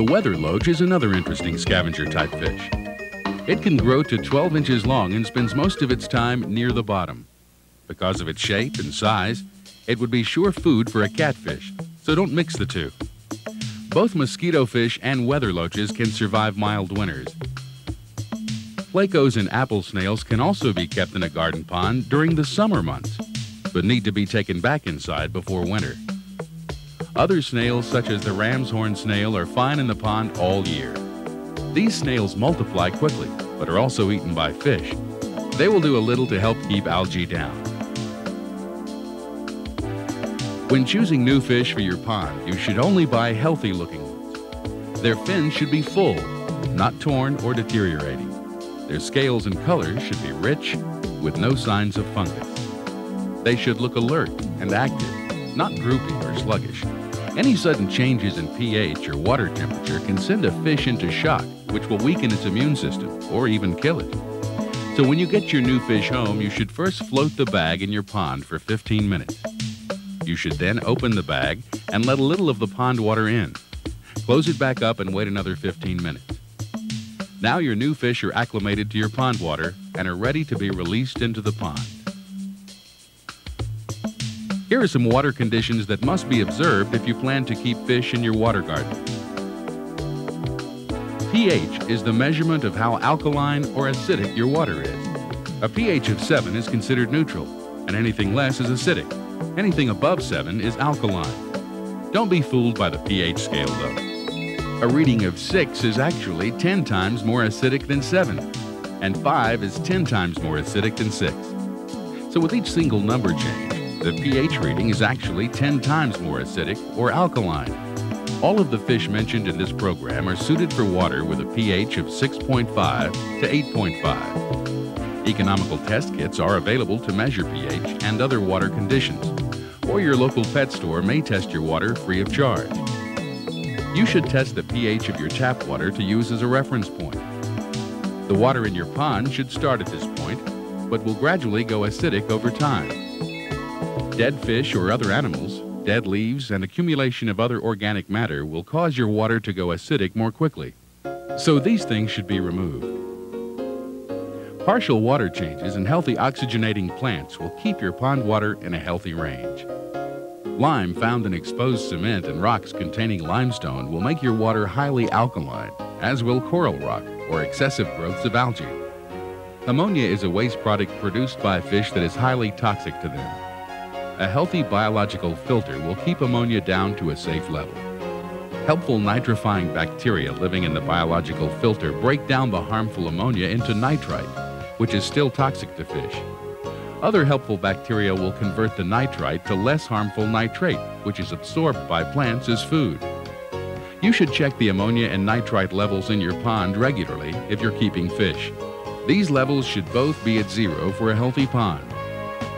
The weather loach is another interesting scavenger-type fish. It can grow to 12 inches long and spends most of its time near the bottom. Because of its shape and size, it would be sure food for a catfish, so don't mix the two. Both mosquito fish and weather loaches can survive mild winters. Plecos and apple snails can also be kept in a garden pond during the summer months, but need to be taken back inside before winter. Other snails, such as the ram's horn snail, are fine in the pond all year. These snails multiply quickly, but are also eaten by fish. They will do a little to help keep algae down. When choosing new fish for your pond, you should only buy healthy-looking ones. Their fins should be full, not torn or deteriorating. Their scales and colors should be rich, with no signs of fungus. They should look alert and active, not droopy or sluggish. Any sudden changes in pH or water temperature can send a fish into shock, which will weaken its immune system or even kill it. So when you get your new fish home, you should first float the bag in your pond for 15 minutes. You should then open the bag and let a little of the pond water in. Close it back up and wait another 15 minutes. Now your new fish are acclimated to your pond water and are ready to be released into the pond. Here are some water conditions that must be observed if you plan to keep fish in your water garden. pH is the measurement of how alkaline or acidic your water is. A pH of 7 is considered neutral, and anything less is acidic. Anything above 7 is alkaline. Don't be fooled by the pH scale, though. A reading of 6 is actually 10 times more acidic than 7, and 5 is 10 times more acidic than 6. So with each single number change, the pH reading is actually 10 times more acidic or alkaline. All of the fish mentioned in this program are suited for water with a pH of 6.5 to 8.5. Economical test kits are available to measure pH and other water conditions, or your local pet store may test your water free of charge. You should test the pH of your tap water to use as a reference point. The water in your pond should start at this point, but will gradually go acidic over time. Dead fish or other animals, dead leaves, and accumulation of other organic matter will cause your water to go acidic more quickly. So these things should be removed. Partial water changes and healthy oxygenating plants will keep your pond water in a healthy range. Lime found in exposed cement and rocks containing limestone will make your water highly alkaline, as will coral rock or excessive growths of algae. Ammonia is a waste product produced by fish that is highly toxic to them. A healthy biological filter will keep ammonia down to a safe level. Helpful nitrifying bacteria living in the biological filter break down the harmful ammonia into nitrite, which is still toxic to fish. Other helpful bacteria will convert the nitrite to less harmful nitrate, which is absorbed by plants as food. You should check the ammonia and nitrite levels in your pond regularly if you're keeping fish. These levels should both be at 0 for a healthy pond.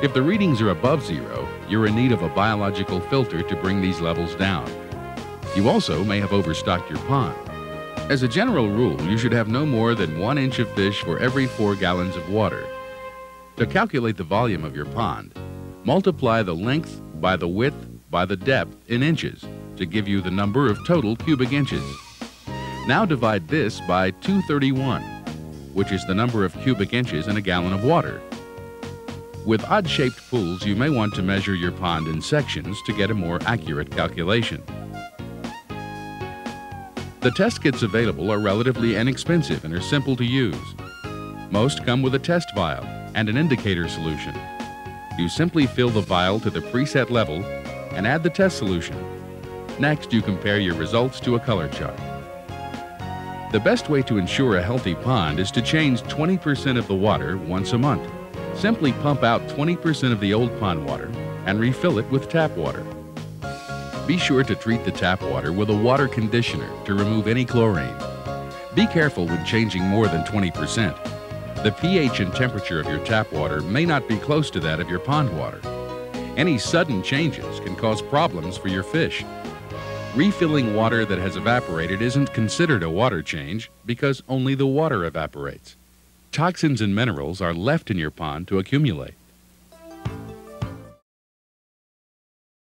If the readings are above 0, you're in need of a biological filter to bring these levels down. You also may have overstocked your pond. As a general rule, you should have no more than 1 inch of fish for every 4 gallons of water. To calculate the volume of your pond, multiply the length by the width by the depth in inches to give you the number of total cubic inches. Now divide this by 231, which is the number of cubic inches in a gallon of water. With odd-shaped pools, you may want to measure your pond in sections to get a more accurate calculation. The test kits available are relatively inexpensive and are simple to use. Most come with a test vial and an indicator solution. You simply fill the vial to the preset level and add the test solution. Next, you compare your results to a color chart. The best way to ensure a healthy pond is to change 20% of the water once a month. Simply pump out 20% of the old pond water and refill it with tap water. Be sure to treat the tap water with a water conditioner to remove any chlorine. Be careful when changing more than 20%. The pH and temperature of your tap water may not be close to that of your pond water. Any sudden changes can cause problems for your fish. Refilling water that has evaporated isn't considered a water change because only the water evaporates. Toxins and minerals are left in your pond to accumulate.